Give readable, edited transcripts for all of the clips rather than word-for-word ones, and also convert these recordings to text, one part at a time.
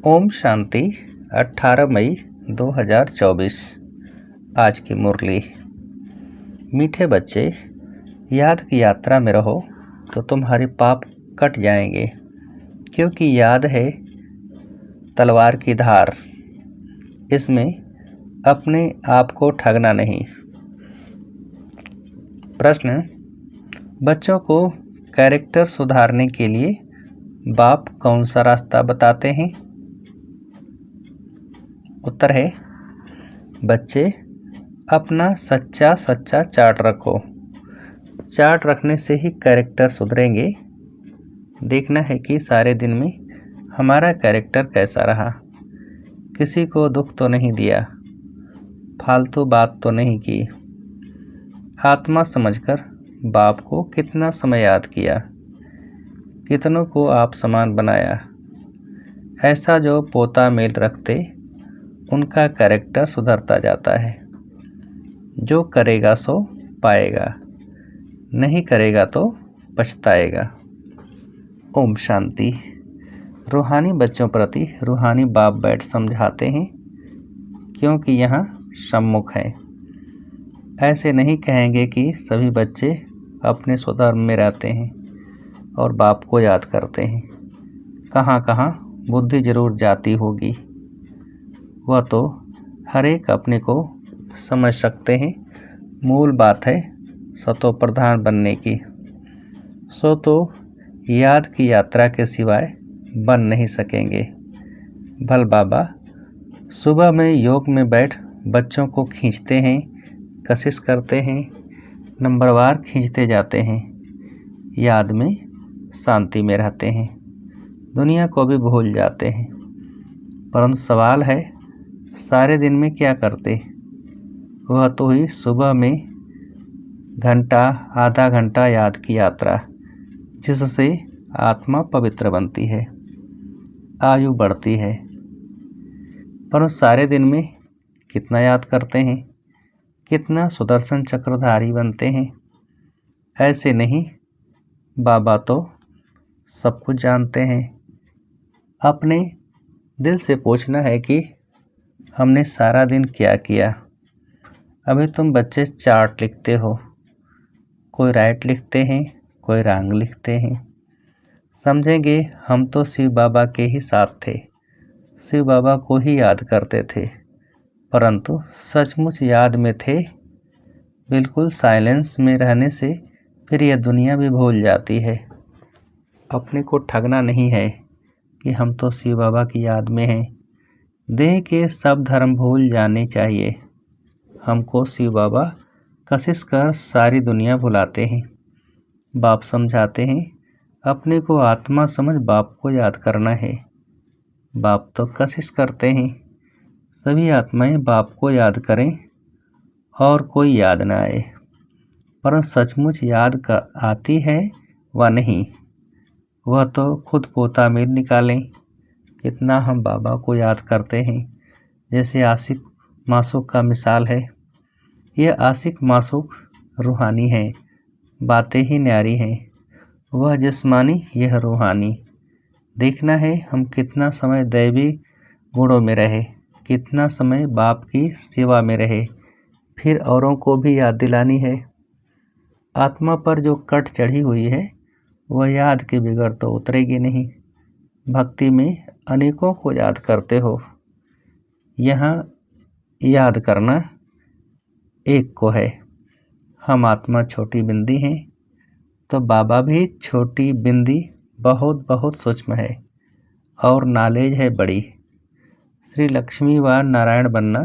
ओम शांति 18 मई 2024। आज की मुरली। मीठे बच्चे, याद की यात्रा में रहो तो तुम्हारे पाप कट जाएंगे, क्योंकि याद है तलवार की धार। इसमें अपने आप को ठगना नहीं। प्रश्न: बच्चों को कैरेक्टर सुधारने के लिए बाप कौन सा रास्ता बताते हैं? उत्तर है, बच्चे अपना सच्चा चार्ट रखो। चार्ट रखने से ही कैरेक्टर सुधरेंगे। देखना है कि सारे दिन में हमारा कैरेक्टर कैसा रहा। किसी को दुख तो नहीं दिया, फालतू बात तो नहीं की, आत्मा समझकर बाप को कितना समय याद किया, कितनों को आप समान बनाया। ऐसा जो पोता मेल रखते, उनका कैरेक्टर सुधरता जाता है। जो करेगा सो पाएगा, नहीं करेगा तो पछताएगा। ओम शांति। रूहानी बच्चों प्रति रूहानी बाप बैठ समझाते हैं, क्योंकि यहाँ सम्मुख हैं। ऐसे नहीं कहेंगे कि सभी बच्चे अपने स्वधर्म में रहते हैं और बाप को याद करते हैं। कहाँ कहाँ बुद्धि जरूर जाती होगी, वह तो हर एक अपने को समझ सकते हैं। मूल बात है सतो प्रधान बनने की। सो तो याद की यात्रा के सिवाय बन नहीं सकेंगे। भल बाबा सुबह में योग में बैठ बच्चों को खींचते हैं, कशिश करते हैं, नंबरवार खींचते जाते हैं। याद में शांति में रहते हैं, दुनिया को भी भूल जाते हैं। परंतु सवाल है, सारे दिन में क्या करते? वह तो ही सुबह में घंटा आधा घंटा याद की यात्रा, जिससे आत्मा पवित्र बनती है, आयु बढ़ती है। पर सारे दिन में कितना याद करते हैं, कितना सुदर्शन चक्रधारी बनते हैं? ऐसे नहीं, बाबा तो सब कुछ जानते हैं। अपने दिल से पूछना है कि हमने सारा दिन क्या किया। अभी तुम बच्चे चार्ट लिखते हो, कोई राइट लिखते हैं, कोई रॉन्ग लिखते हैं। समझेंगे हम तो शिव बाबा के ही साथ थे, शिव बाबा को ही याद करते थे, परंतु सचमुच याद में थे। बिल्कुल साइलेंस में रहने से फिर यह दुनिया भी भूल जाती है। अपने को ठगना नहीं है कि हम तो शिव बाबा की याद में हैं। देह के सब धर्म भूल जाने चाहिए। हमको शिव बाबा कशिश कर सारी दुनिया भुलाते हैं। बाप समझाते हैं, अपने को आत्मा समझ बाप को याद करना है। बाप तो कशिश करते हैं सभी आत्माएं बाप को याद करें और कोई याद न आए। पर सचमुच याद का आती है व नहीं, वह तो खुद पोता मेल निकालें। कितना हम बाबा को याद करते हैं। जैसे आशिक मासूक का मिसाल है। यह आशिक मासूक रूहानी है, बातें ही न्यारी हैं। वह जिस्मानी, यह रूहानी। देखना है हम कितना समय दैवी गुणों में रहे, कितना समय बाप की सेवा में रहे। फिर औरों को भी याद दिलानी है। आत्मा पर जो कट चढ़ी हुई है, वह याद के बिगड़ तो उतरेगी नहीं। भक्ति में अनेकों को याद करते हो, यहाँ याद करना एक को है। हम आत्मा छोटी बिंदी हैं, तो बाबा भी छोटी बिंदी बहुत बहुत सूक्ष्म है और नॉलेज है बड़ी। श्री लक्ष्मी व नारायण बनना,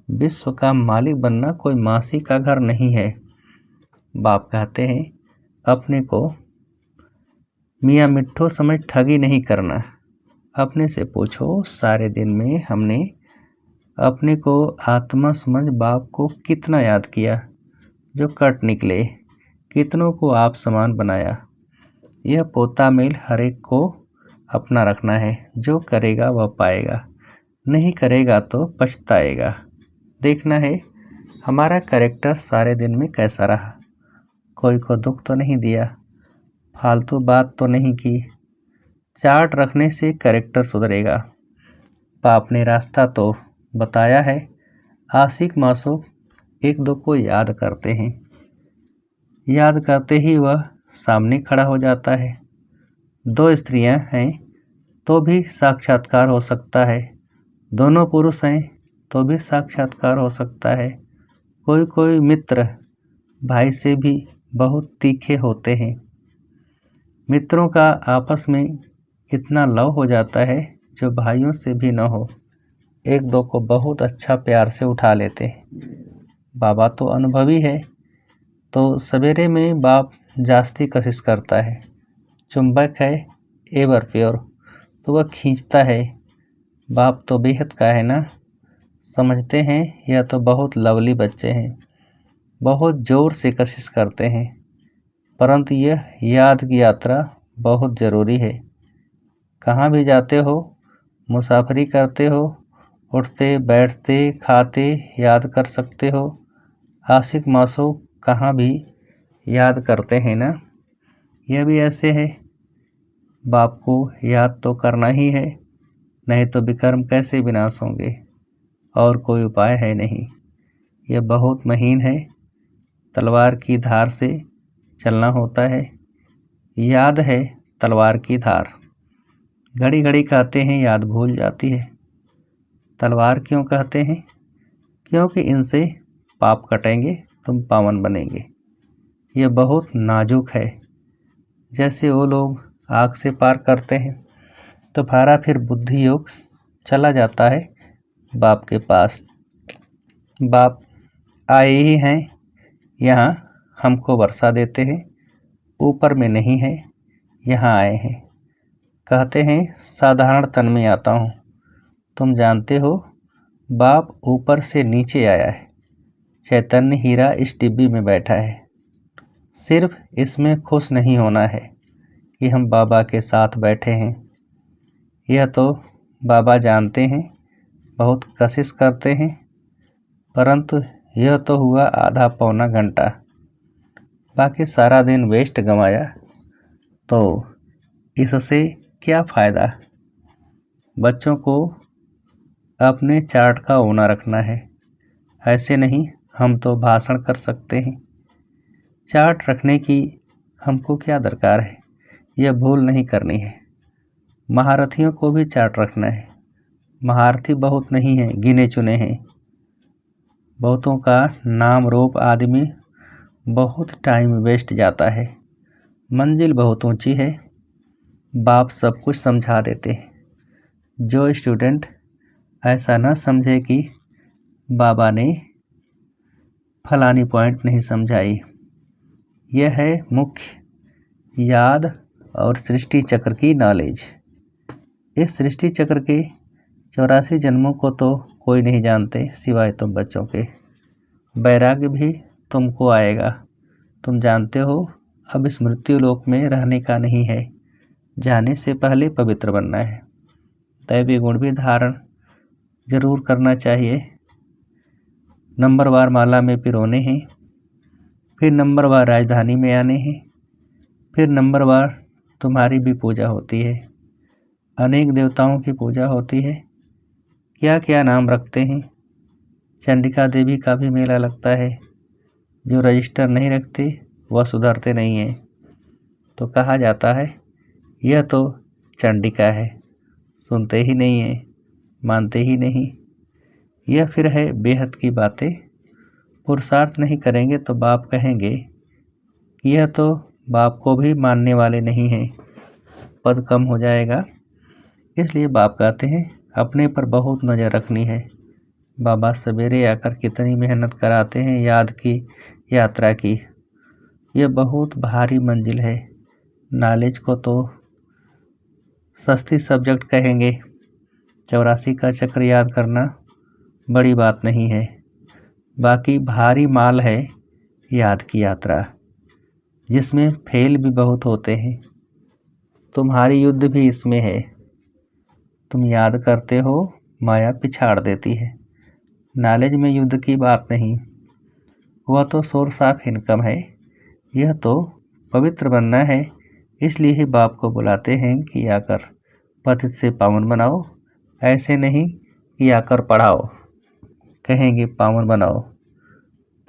विश्व का मालिक बनना कोई मासी का घर नहीं है। बाप कहते हैं, अपने को मियाँ मिट्ठू समझ ठगी नहीं करना। अपने से पूछो, सारे दिन में हमने अपने को आत्मा समझ बाप को कितना याद किया? जो कट निकले, कितनों को आप समान बनाया। यह पोता मेल हर एक को अपना रखना है। जो करेगा वह पाएगा, नहीं करेगा तो पछताएगा। देखना है हमारा कैरेक्टर सारे दिन में कैसा रहा। कोई को दुख तो नहीं दिया, फालतू बात तो नहीं की। चार्ट रखने से कैरेक्टर सुधरेगा। बाप ने रास्ता तो बताया है। आशिक मासूक एक दो को याद करते हैं। याद करते ही वह सामने खड़ा हो जाता है। दो स्त्रियां हैं तो भी साक्षात्कार हो सकता है। दोनों पुरुष हैं तो भी साक्षात्कार हो सकता है। कोई कोई मित्र भाई से भी बहुत तीखे होते हैं। मित्रों का आपस में इतना लव हो जाता है जो भाइयों से भी न हो। एक दो को बहुत अच्छा प्यार से उठा लेते हैं। बाबा तो अनुभवी है, तो सवेरे में बाप जास्ती कोशिश करता है। चुंबक है एवर प्योर, तो वह खींचता है। बाप तो बेहद का है ना। समझते हैं यह तो बहुत लवली बच्चे हैं। बहुत ज़ोर से कोशिश करते हैं, परंतु यह याद की यात्रा बहुत ज़रूरी है। कहाँ भी जाते हो, मुसाफरी करते हो, उठते बैठते खाते याद कर सकते हो। आशिक मासूक कहाँ भी याद करते हैं ना। यह भी ऐसे है। बाप को याद तो करना ही है, नहीं तो विक्रम कैसे विनाश होंगे। और कोई उपाय है नहीं। यह बहुत महीन है। तलवार की धार से चलना होता है। याद है तलवार की धार। घड़ी घड़ी कहते हैं याद भूल जाती है। तलवार क्यों कहते हैं? क्योंकि इनसे पाप कटेंगे, तुम पावन बनेंगे। यह बहुत नाजुक है। जैसे वो लोग आग से पार करते हैं, तो फारा फिर बुद्धि योग चला जाता है बाप के पास। बाप आए ही हैं यहाँ, हमको वर्षा देते हैं। ऊपर में नहीं है, यहाँ आए हैं। कहते हैं साधारण तन में आता हूँ। तुम जानते हो बाप ऊपर से नीचे आया है। चैतन्य हीरा इस डिब्बी में बैठा है। सिर्फ इसमें खुश नहीं होना है कि हम बाबा के साथ बैठे हैं। यह तो बाबा जानते हैं, बहुत कोशिश करते हैं, परंतु यह तो हुआ आधा पौना घंटा। बाकी सारा दिन वेस्ट गंवाया, तो इससे क्या फ़ायदा। बच्चों को अपने चार्ट का ओना रखना है। ऐसे नहीं हम तो भाषण कर सकते हैं। चार्ट रखने की हमको क्या दरकार है। यह भूल नहीं करनी है। महारथियों को भी चार्ट रखना है। महारथी बहुत नहीं हैं, गिने चुने हैं। बहुतों का नाम रूप आदि में बहुत टाइम वेस्ट जाता है। मंजिल बहुत ऊंची है। बाप सब कुछ समझा देते हैं। जो स्टूडेंट ऐसा न समझे कि बाबा ने फलानी पॉइंट नहीं समझाई। यह है मुख्य याद और सृष्टि चक्र की नॉलेज। इस सृष्टि चक्र के 84 जन्मों को तो कोई नहीं जानते सिवाय तुम बच्चों के। वैराग्य भी तुमको आएगा। तुम जानते हो अब इस मृत्यु लोक में रहने का नहीं है। जाने से पहले पवित्र बनना है। दैवी गुण भी धारण जरूर करना चाहिए। नंबरवार माला में पिरोने हैं, फिर नंबरवार राजधानी में आने हैं, फिर नंबरवार तुम्हारी भी पूजा होती है। अनेक देवताओं की पूजा होती है। क्या क्या नाम रखते हैं। चंडिका देवी का भी मेला लगता है। जो रजिस्टर नहीं रखते वह सुधरते नहीं हैं। तो कहा जाता है यह तो चंडिका है। सुनते ही नहीं हैं, मानते ही नहीं। यह फिर है बेहद की बातें। पुरुषार्थ नहीं करेंगे तो बाप कहेंगे कि यह तो बाप को भी मानने वाले नहीं हैं, पद कम हो जाएगा। इसलिए बाप कहते हैं अपने पर बहुत नज़र रखनी है। बाबा सवेरे आकर कितनी मेहनत कराते हैं याद की यात्रा की। यह बहुत भारी मंजिल है। नॉलेज को तो सस्ती सब्जेक्ट कहेंगे। 84 का चक्र याद करना बड़ी बात नहीं है। बाकी भारी माल है याद की यात्रा, जिसमें फेल भी बहुत होते हैं। तुम्हारी युद्ध भी इसमें है। तुम याद करते हो, माया पिछाड़ देती है। नॉलेज में युद्ध की बात नहीं, वह तो सोर्स ऑफ इनकम है। यह तो पवित्र बनना है। इसलिए ही बाप को बुलाते हैं कि आकर पतित से पावन बनाओ, ऐसे नहीं कि आकर पढ़ाओ, कहेंगे पावन बनाओ।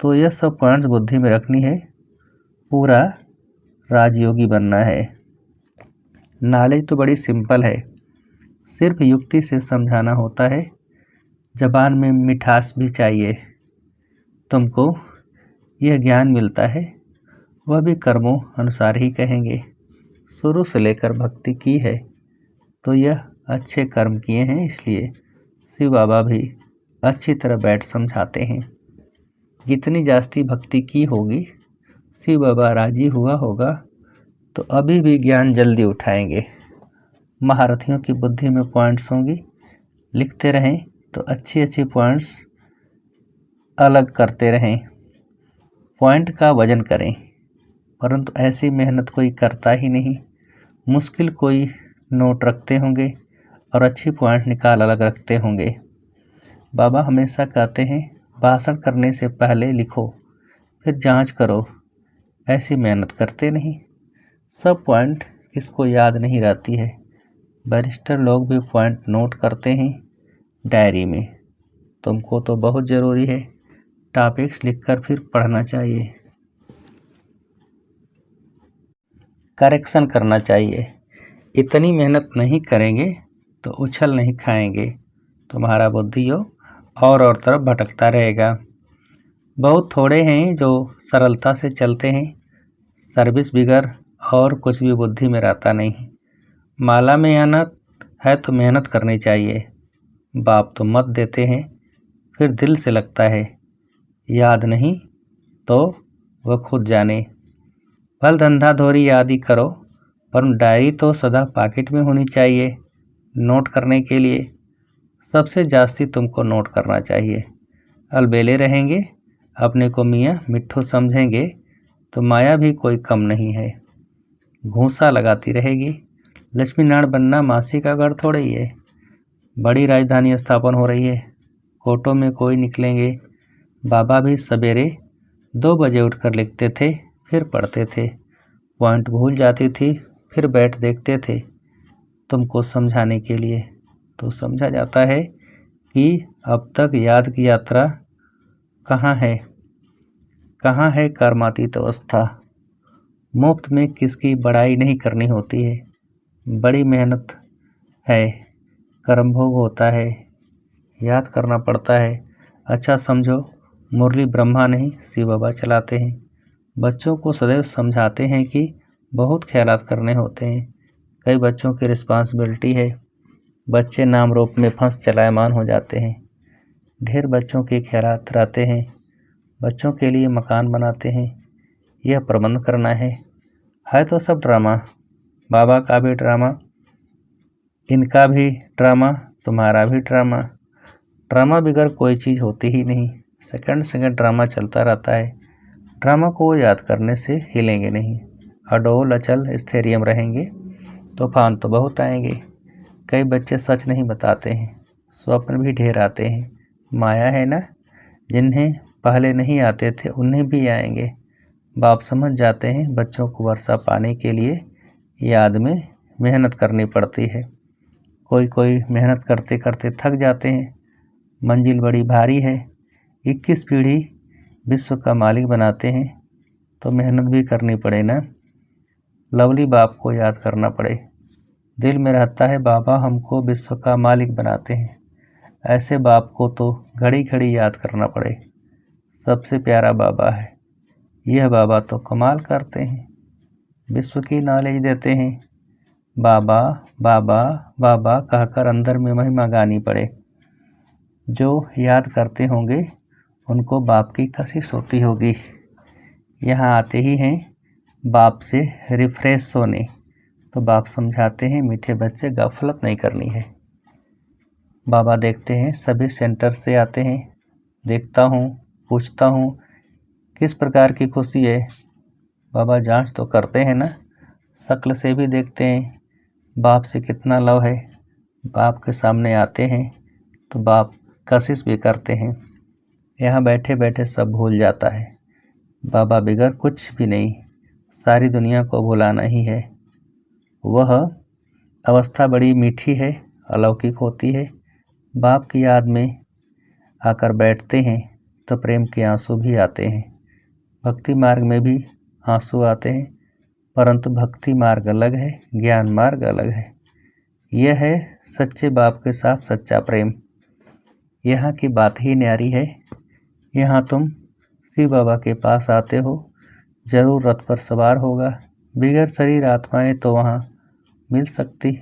तो यह सब पॉइंट्स बुद्धि में रखनी है। पूरा राजयोगी बनना है। नॉलेज तो बड़ी सिंपल है, सिर्फ युक्ति से समझाना होता है। ज़बान में मिठास भी चाहिए। तुमको यह ज्ञान मिलता है, वह भी कर्मों अनुसार ही कहेंगे। शुरू से लेकर भक्ति की है तो यह अच्छे कर्म किए हैं, इसलिए शिव बाबा भी अच्छी तरह बैठ समझाते हैं। जितनी जास्ती भक्ति की होगी, शिव बाबा राजी हुआ होगा तो अभी भी ज्ञान जल्दी उठाएंगे। महारथियों की बुद्धि में पॉइंट्स होंगी, लिखते रहें तो अच्छी अच्छी पॉइंट्स अलग करते रहें। पॉइंट का वजन करें, परंतु ऐसी मेहनत कोई करता ही नहीं। मुश्किल कोई नोट रखते होंगे और अच्छी पॉइंट निकाल अलग रखते होंगे। बाबा हमेशा कहते हैं भाषण करने से पहले लिखो फिर जांच करो। ऐसी मेहनत करते नहीं। सब पॉइंट किसको याद नहीं रहती है। बैरिस्टर लोग भी पॉइंट नोट करते हैं डायरी में। तुमको तो बहुत ज़रूरी है, टॉपिक्स लिखकर फिर पढ़ना चाहिए, करेक्शन करना चाहिए। इतनी मेहनत नहीं करेंगे तो उछल नहीं खाएंगे। तुम्हारा बुद्धि और तरफ भटकता रहेगा। बहुत थोड़े हैं जो सरलता से चलते हैं। सर्विस बिगर और कुछ भी बुद्धि में रहता नहीं। माला में आना है तो मेहनत करनी चाहिए। बाप तो मत देते हैं, फिर दिल से लगता है। याद नहीं तो वह खुद जाने। फल धंधा धोरी आदि करो, पर डायरी तो सदा पॉकेट में होनी चाहिए नोट करने के लिए। सबसे जास्ती तुमको नोट करना चाहिए। अलबेले रहेंगे, अपने को मियाँ मिट्ठू समझेंगे तो माया भी कोई कम नहीं है। घूंसा लगाती रहेगी। लक्ष्मी नारायण बनना मासी का घर थोड़ा ही है। बड़ी राजधानी स्थापन हो रही है, कोटों में कोई निकलेंगे। बाबा भी सवेरे 2 बजे उठकर लिखते थे, फिर पढ़ते थे। पॉइंट भूल जाती थी, फिर बैठ देखते थे तुमको समझाने के लिए। तो समझा जाता है कि अब तक याद की यात्रा कहाँ है, कहाँ है कर्मातीत अवस्था। मुफ्त में किसकी बड़ाई नहीं करनी होती है। बड़ी मेहनत है, कर्मभोग होता है, याद करना पड़ता है। अच्छा समझो, मुरली ब्रह्मा नहीं शिव बाबा चलाते हैं। बच्चों को सदैव समझाते हैं कि बहुत ख्यालात करने होते हैं। कई बच्चों की रिस्पॉन्सिबिलिटी है। बच्चे नाम रूप में फंस चलायमान हो जाते हैं। ढेर बच्चों के ख्यालात रहते हैं। बच्चों के लिए मकान बनाते हैं, यह प्रबंध करना है तो सब ड्रामा। बाबा का भी ड्रामा, इनका भी ड्रामा, तुम्हारा भी ड्रामा। ड्रामा बगैर कोई चीज़ होती ही नहीं। सेकंड ड्रामा चलता रहता है। ड्रामा को याद करने से हिलेंगे नहीं। अडोल अचल स्थैर्यम रहेंगे। तूफान तो बहुत आएंगे। कई बच्चे सच नहीं बताते हैं, स्वप्न भी ढेर आते हैं। माया है ना, जिन्हें पहले नहीं आते थे उन्हें भी आएंगे। बाप समझ जाते हैं बच्चों को वर्षा पाने के लिए याद में मेहनत करनी पड़ती है। कोई मेहनत करते करते थक जाते हैं। मंजिल बड़ी भारी है। 21 पीढ़ी विश्व का मालिक बनाते हैं तो मेहनत भी करनी पड़े ना। लवली बाप को याद करना पड़े। दिल में रहता है बाबा हमको विश्व का मालिक बनाते हैं। ऐसे बाप को तो घड़ी घड़ी याद करना पड़े। सबसे प्यारा बाबा है। यह बाबा तो कमाल करते हैं, विश्व की नॉलेज देते हैं। बाबा बाबा बाबा कहकर अंदर में महिमा गानी पड़े। जो याद करते होंगे उनको बाप की कशिश होती होगी। यहाँ आते ही हैं बाप से रिफ्रेश होने, तो बाप समझाते हैं मीठे बच्चे गफलत नहीं करनी है। बाबा देखते हैं सभी सेंटर से आते हैं। देखता हूँ, पूछता हूँ किस प्रकार की खुशी है। बाबा जांच तो करते हैं ना, शक्ल से भी देखते हैं बाप से कितना लव है। बाप के सामने आते हैं तो बाप कशिश भी करते हैं। यहाँ बैठे बैठे सब भूल जाता है। बाबा बिगड़ कुछ भी नहीं, सारी दुनिया को भुलाना ही है। वह अवस्था बड़ी मीठी है, अलौकिक होती है। बाप की याद में आकर बैठते हैं तो प्रेम के आंसू भी आते हैं। भक्ति मार्ग में भी आंसू आते हैं, परंतु भक्ति मार्ग अलग है, ज्ञान मार्ग अलग है। यह है सच्चे बाप के साथ सच्चा प्रेम। यहाँ की बात ही न्यारी है। यहाँ तुम शिव बाबा के पास आते हो, जरूर रथ पर सवार होगा। बिगड़ शरीर आत्माएं तो वहाँ मिल सकती।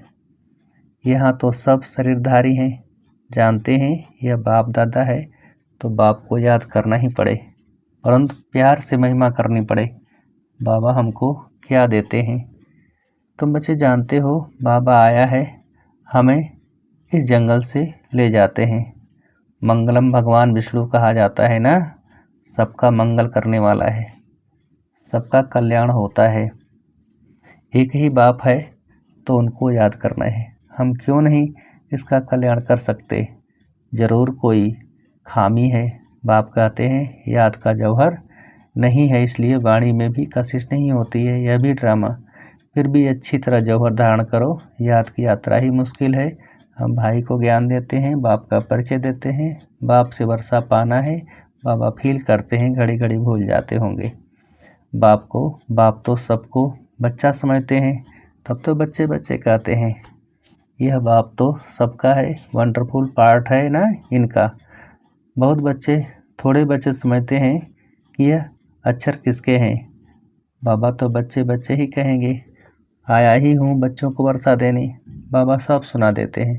यहाँ तो सब शरीरधारी हैं। जानते हैं यह बाप दादा है तो बाप को याद करना ही पड़े, परंतु प्यार से महिमा करनी पड़े। बाबा हमको क्या देते हैं? तुम बच्चे जानते हो बाबा आया है, हमें इस जंगल से ले जाते हैं। मंगलम भगवान विष्णु कहा जाता है ना, सबका मंगल करने वाला है, सबका कल्याण होता है। एक ही बाप है तो उनको याद करना है। हम क्यों नहीं इसका कल्याण कर सकते? ज़रूर कोई खामी है। बाप कहते हैं याद का जौहर नहीं है, इसलिए वाणी में भी कशिश नहीं होती है। यह भी ड्रामा। फिर भी अच्छी तरह जौहर धारण करो। याद की यात्रा ही मुश्किल है। हम भाई को ज्ञान देते हैं, बाप का परिचय देते हैं। बाप से वर्षा पाना है। बाबा फील करते हैं, घड़ी घड़ी भूल जाते होंगे बाप को। बाप तो सबको बच्चा समझते हैं, तब तो बच्चे बच्चे कहते हैं। यह बाप तो सबका है, वंडरफुल पार्ट है ना इनका। बहुत बच्चे, थोड़े बच्चे समझते हैं कि यह अक्षर किसके हैं। बाबा तो बच्चे बच्चे ही कहेंगे। आया ही हूँ बच्चों को वर्षा देने। बाबा सब सुना देते हैं।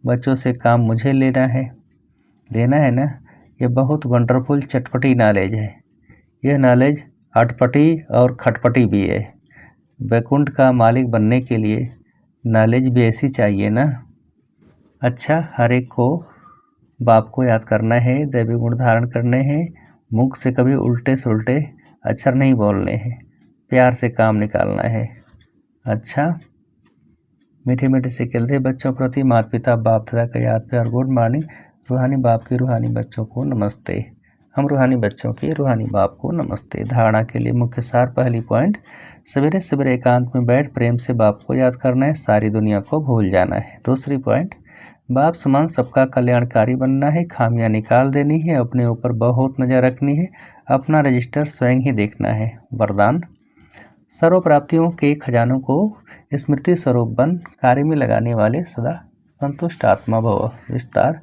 बच्चों से काम मुझे लेना है ना। यह बहुत वंडरफुल चटपटी नॉलेज है। यह नॉलेज अटपटी और खटपटी भी है। वैकुंठ का मालिक बनने के लिए नॉलेज भी ऐसी चाहिए ना। अच्छा, हर एक को बाप को याद करना है, दैवी गुण धारण करने हैं, मुख से कभी उल्टे सुलटे अक्षर नहीं बोलने हैं, प्यार से काम निकालना है। अच्छा, मीठे मीठे से खेलते बच्चों प्रति माता पिता बाप दादा का याद प्यार। Good morning. रूहानी बाप के रूहानी बच्चों को नमस्ते। हम रूहानी बच्चों के रूहानी बाप को नमस्ते। धारणा के लिए मुख्य सार। पहली पॉइंट, सवेरे सवेरे एकांत में बैठ प्रेम से बाप को याद करना है, सारी दुनिया को भूल जाना है। दूसरी पॉइंट, बाप समान सबका कल्याणकारी बनना है, खामियां निकाल देनी है, अपने ऊपर बहुत नज़र रखनी है, अपना रजिस्टर स्वयं ही देखना है। वरदान, सर्व प्राप्तियों के खजानों को स्मृति स्वरूप बन कार्य में लगाने वाले सदा संतुष्ट आत्मा भव। विस्तार,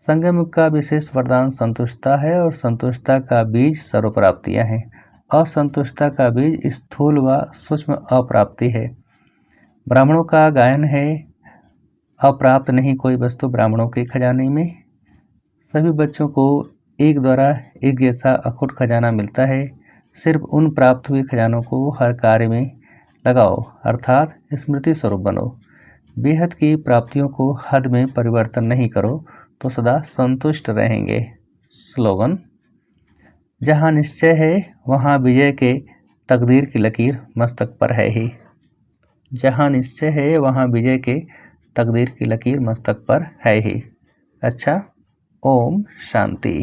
संगम का विशेष वरदान संतुष्टता है और संतुष्टता का बीज सर्व प्राप्तियाँ हैं। असंतुष्टता का बीज स्थूल व सूक्ष्म अप्राप्ति है। ब्राह्मणों का गायन है, अप्राप्त नहीं कोई वस्तु ब्राह्मणों के खजाने में। सभी बच्चों को एक द्वारा एक जैसा अखुट खजाना मिलता है। सिर्फ उन प्राप्त हुए खजानों को हर कार्य में लगाओ, अर्थात स्मृति स्वरूप बनो। बेहद की प्राप्तियों को हद में परिवर्तन नहीं करो तो सदा संतुष्ट रहेंगे। स्लोगन, जहाँ निश्चय है वहाँ विजय के तकदीर की लकीर मस्तक पर है ही। जहाँ निश्चय है वहाँ विजय के तकदीर की लकीर मस्तक पर है ही। अच्छा, ओम शांति।